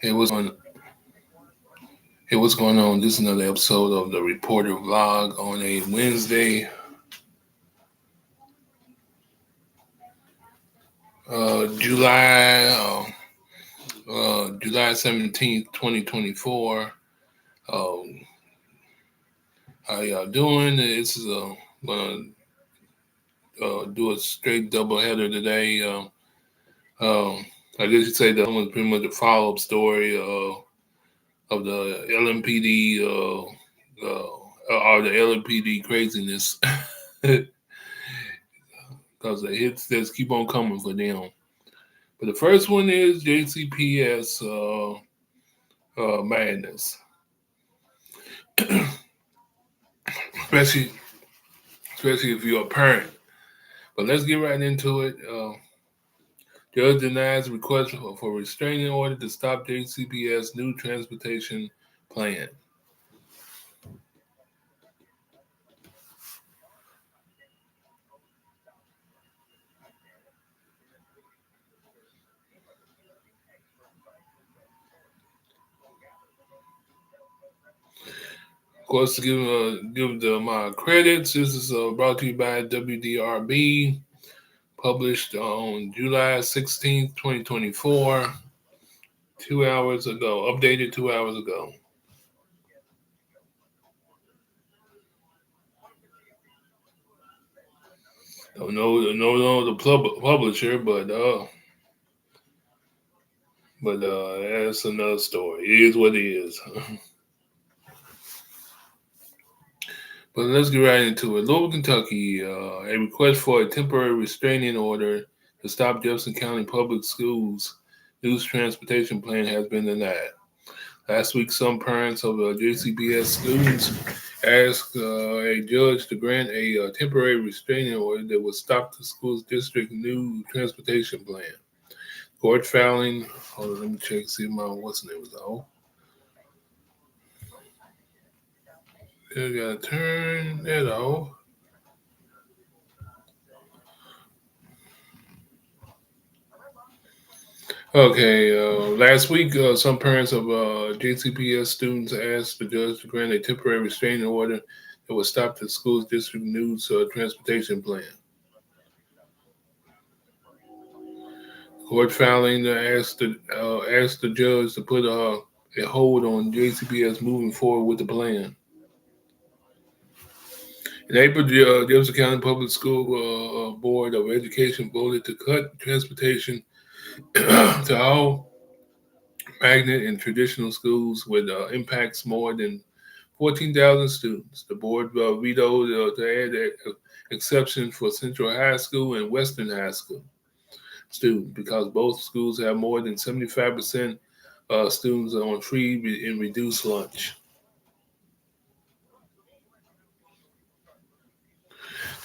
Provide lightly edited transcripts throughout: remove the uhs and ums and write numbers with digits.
Hey, what's going on? This is another episode of the Reporter Vlog on a Wednesday, July 17th, 2024. Um, how y'all doing? This is gonna do a straight double header today. Um, I guess you'd say that one was pretty much a follow up story of the LMPD or the LMPD craziness. Because the hits just keep on coming for them. But the first one is JCPS madness, especially especially if you're a parent. But let's get right into it. Judge denies request for restraining order to stop JCPS new transportation plan. Of course, to give them my credits, this is brought to you by WDRB, published on July 16th, 2024, 2 hours ago, updated 2 hours ago. Don't know the publisher, but that's another story. It is what it is. But let's get right into it. Louisville, Kentucky, a request for a temporary restraining order to stop Jefferson County Public Schools' new transportation plan has been denied. Last week, some parents of JCPS students asked a judge to grant a temporary restraining order that would stop the school's district new transportation plan. Court filing. Hold on, let me check. See my what's the name was off. I gotta turn that off. Okay. Last week, some parents of JCPS students asked the judge to grant a temporary restraining order that would stop the school's district news transportation plan. Court filing asked the judge to put a hold on JCPS moving forward with the plan. In April, the Jefferson County Public School Board of Education voted to cut transportation to all magnet and traditional schools with impacts more than 14,000 students. The board vetoed to add an exception for Central High School and Western High School students because both schools have more than 75% students on free and reduced lunch.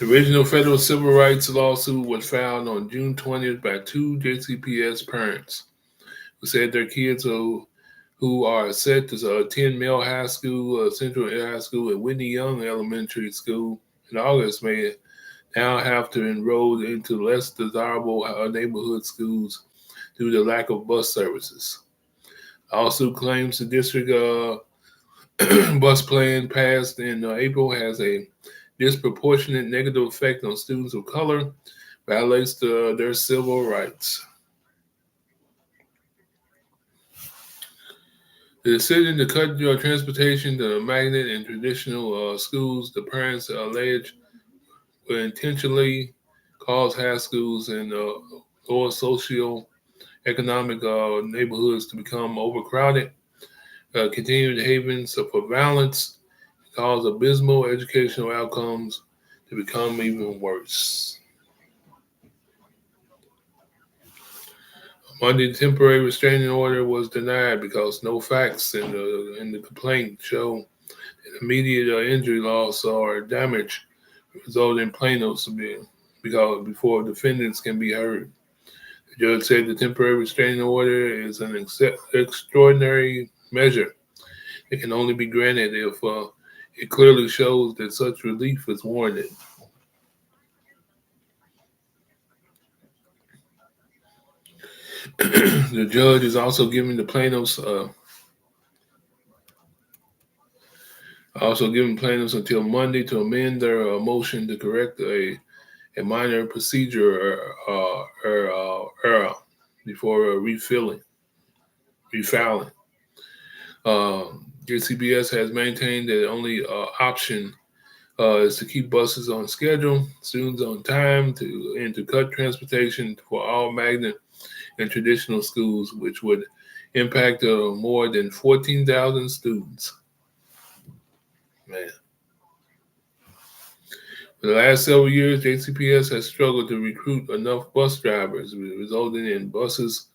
The original federal civil rights lawsuit was filed on June 20th by two JCPS parents who said their kids who are set to attend Mill High School, Central High School, and Whitney Young Elementary School in August may now have to enroll into less desirable neighborhood schools due to lack of bus services. Also claims the district bus plan passed in April has a disproportionate negative effect on students of color, violates their civil rights. The decision to cut your transportation to magnet and traditional schools, the parents allege, will intentionally cause high schools and lower social economic neighborhoods to become overcrowded, continued havens for violence, cause abysmal educational outcomes to become even worse. Monday, the temporary restraining order was denied because no facts in the complaint show an immediate injury loss or damage resulting in plaintiffs because before defendants can be heard. The judge said the temporary restraining order is an extraordinary measure. It can only be granted if it clearly shows that such relief is warranted. The judge is also giving the plaintiffs until Monday to amend their motion to correct a minor procedure error before refiling. JCPS has maintained that the only option is to keep buses on schedule, students on time, and to cut transportation for all magnet and traditional schools, which would impact more than 14,000 students. Man. For the last several years, JCPS has struggled to recruit enough bus drivers, resulting in buses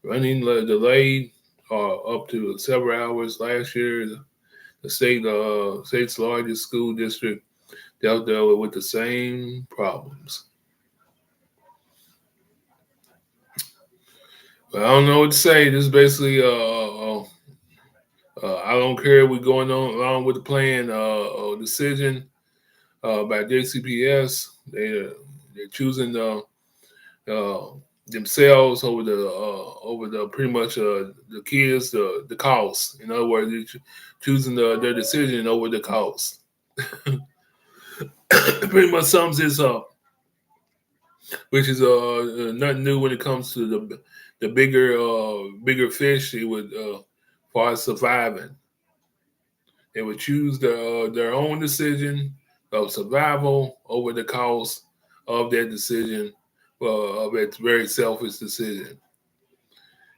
running delayed up to several hours. Last year, the state's largest school district dealt with the same problems. But I don't know what to say. This is basically I don't care. We're going on along with the plan decision by JCPS. They're choosing uh, themselves over the pretty much the kids the cost. In other words, they're choosing their decision over the cost. Pretty much sums this up, which is nothing new when it comes to the bigger fish. It would far as surviving. They would choose their own decision of survival over the cost of their decision, of its very selfish decision.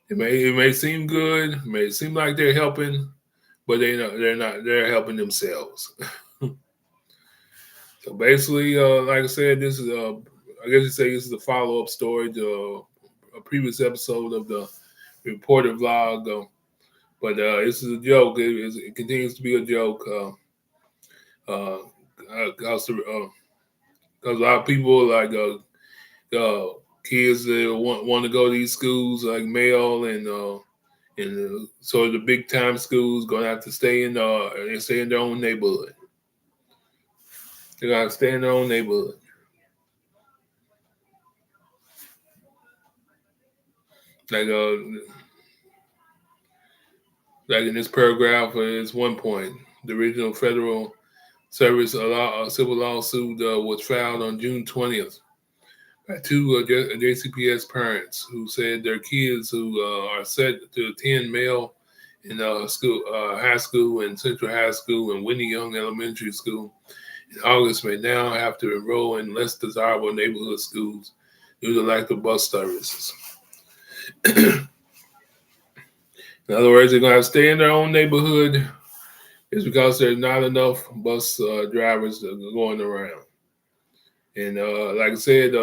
It may seem good, it may seem like they're helping, but they're not. They're helping themselves. So basically, like I said, this is I guess you say this is a follow up story to a previous episode of the reporter vlog. But this is a joke. It continues to be a joke. Because a lot of people like kids that want to go to these schools like Male and sort of the big time schools gonna have to stay in their own neighborhood. They're gonna have to stay in their own neighborhood. Like like in this paragraph, it's one point. The original federal service civil lawsuit was filed on June 20th by two JCPS parents who said their kids who are set to attend Male in high school and Central High School and Whitney Young Elementary School in August may now have to enroll in less desirable neighborhood schools due to lack of bus services. In other words, they're going to have to stay in their own neighborhood. It's because there's not enough bus drivers going around. And like I said,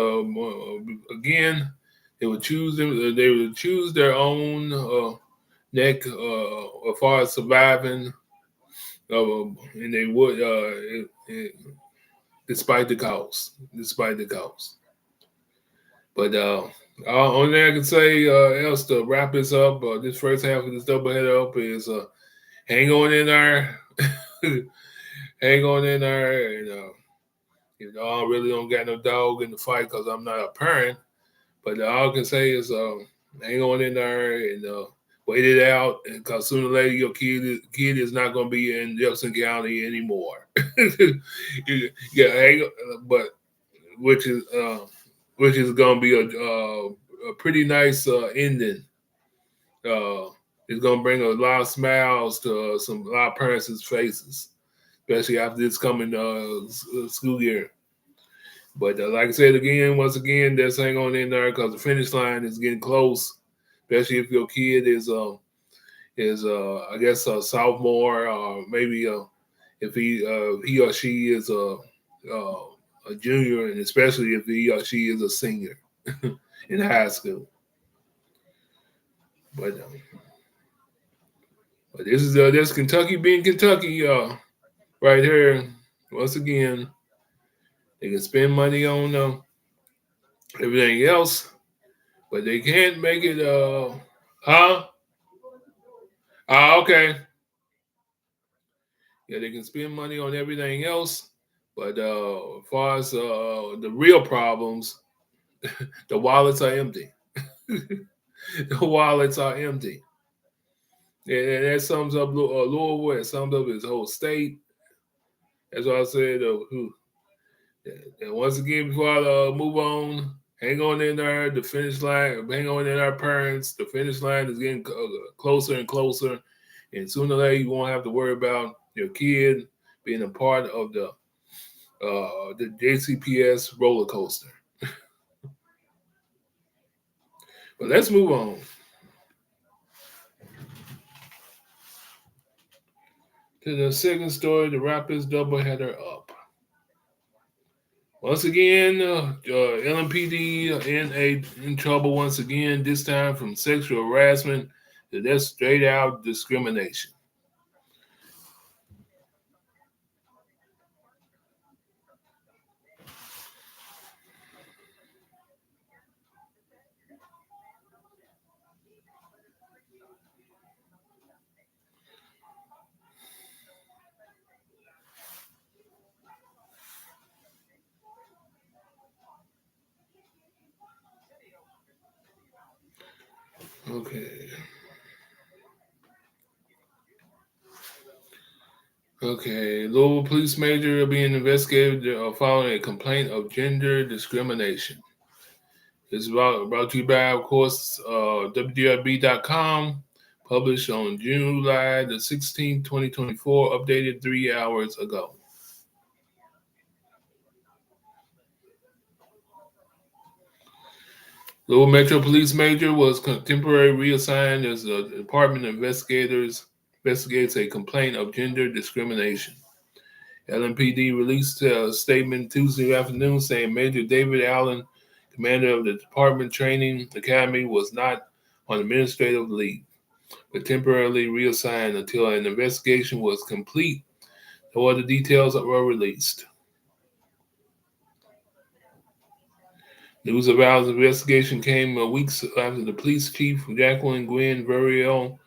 again, they would choose them. They would choose their own neck as far as surviving, and they would, despite the cost. Despite the cost. But only thing I can say else to wrap this up, this first half of this doubleheader up is hang on in there, hang on in there, and I really don't got no dog in the fight because I'm not a parent. But all I can say is hang on in there and wait it out, because sooner or later your kid is not going to be in Jefferson County anymore. Yeah, but which is going to be a pretty nice ending. It's going to bring a lot of smiles to a lot of parents' faces, especially after this coming school year. But like I said once again, just hang on in there because the finish line is getting close. Especially if your kid is I guess a sophomore, or maybe if he or she is a junior, and especially if he or she is a senior in high school. But this is Kentucky being Kentucky, right here. Once again, they can spend money on everything else, but they can't make it. Huh? Ah, okay. Yeah, they can spend money on everything else, but as far as the real problems, the wallets are empty. The wallets are empty. And that sums up Louisville. It sums up his whole state. That's why I said, and once again, before I move on, hang on in there. The finish line, hang on in our parents. The finish line is getting closer and closer. And sooner or later, you won't have to worry about your kid being a part of the JCPS roller coaster. But let's move on to the second story. The Rapids doubleheader up. Once again, LMPD in trouble once again. This time from sexual harassment to that's straight out discrimination. Okay. Okay. Louisville police major being investigated following a complaint of gender discrimination. It's brought to you by, of course, WDRB.com, published on July the 16th, 2024, updated 3 hours ago. Louisville Metro Police Major was temporarily reassigned as the Department of investigates a complaint of gender discrimination. LMPD released a statement Tuesday afternoon saying Major David Allen, commander of the Department Training Academy, was not on administrative leave, but temporarily reassigned until an investigation was complete or the details were released. News about the investigation came weeks after the police chief, Jacqueline Gwen Verriel,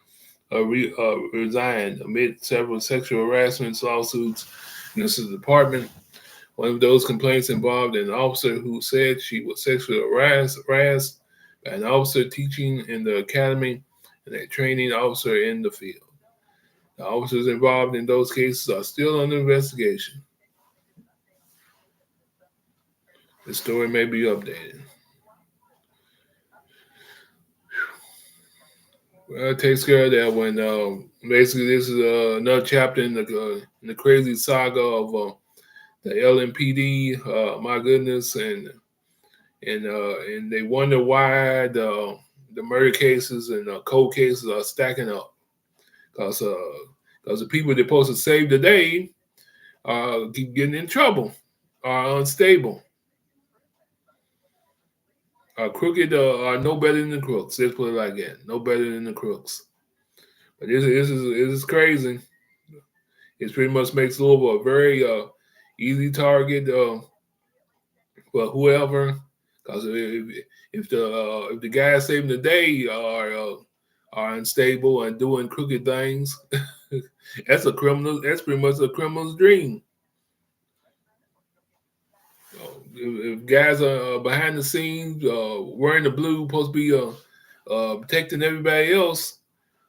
resigned amid several sexual harassment lawsuits in this department. One of those complaints involved an officer who said she was sexually harassed by an officer teaching in the academy and a training officer in the field. The officers involved in those cases are still under investigation. The story may be updated. Well, it takes care of that when basically this is another chapter in the crazy saga of the LMPD. My goodness, and they wonder why the murder cases and cold cases are stacking up because the people they're supposed to save the day keep getting in trouble, are unstable, are crooked, are no better than the crooks. Let's put it like that. No better than the crooks. But this is crazy. It pretty much makes Louisville a very easy target for whoever. Because if the guys saving the day are unstable and doing crooked things, that's a criminal. That's pretty much a criminal's dream. If guys are behind the scenes, wearing the blue, supposed to be protecting everybody else,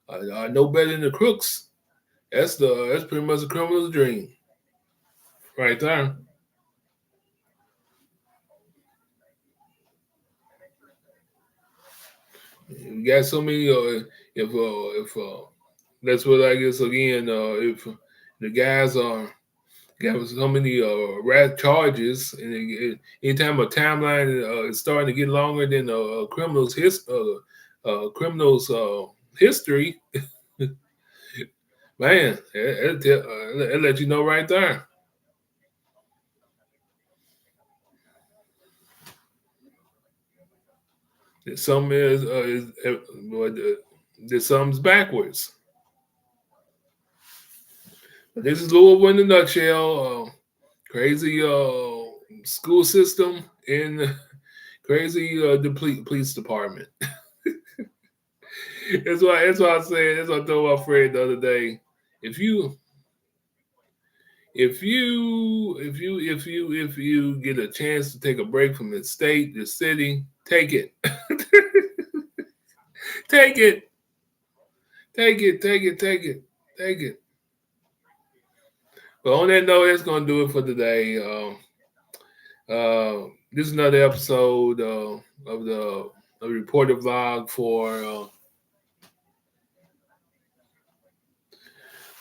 are no better than the crooks. That's pretty much a criminal's dream, right there. We got so many. If that's what I guess again. If the guys are got so many rat charges, and anytime a timeline is starting to get longer than a criminal's history, man, it let you know right there. That some that some's backwards. But this is Louisville in a nutshell. Crazy school system and crazy police department. That's why I said that's what I told my friend the other day. If you if you get a chance to take a break from the state, the city, take it. Take it. Take it. Take it. Take it. Take it. But on that note, that's going to do it for today. This is another episode of the reporter vlog for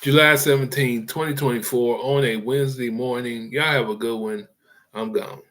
July 17, 2024 on a Wednesday morning. Y'all have a good one. I'm gone.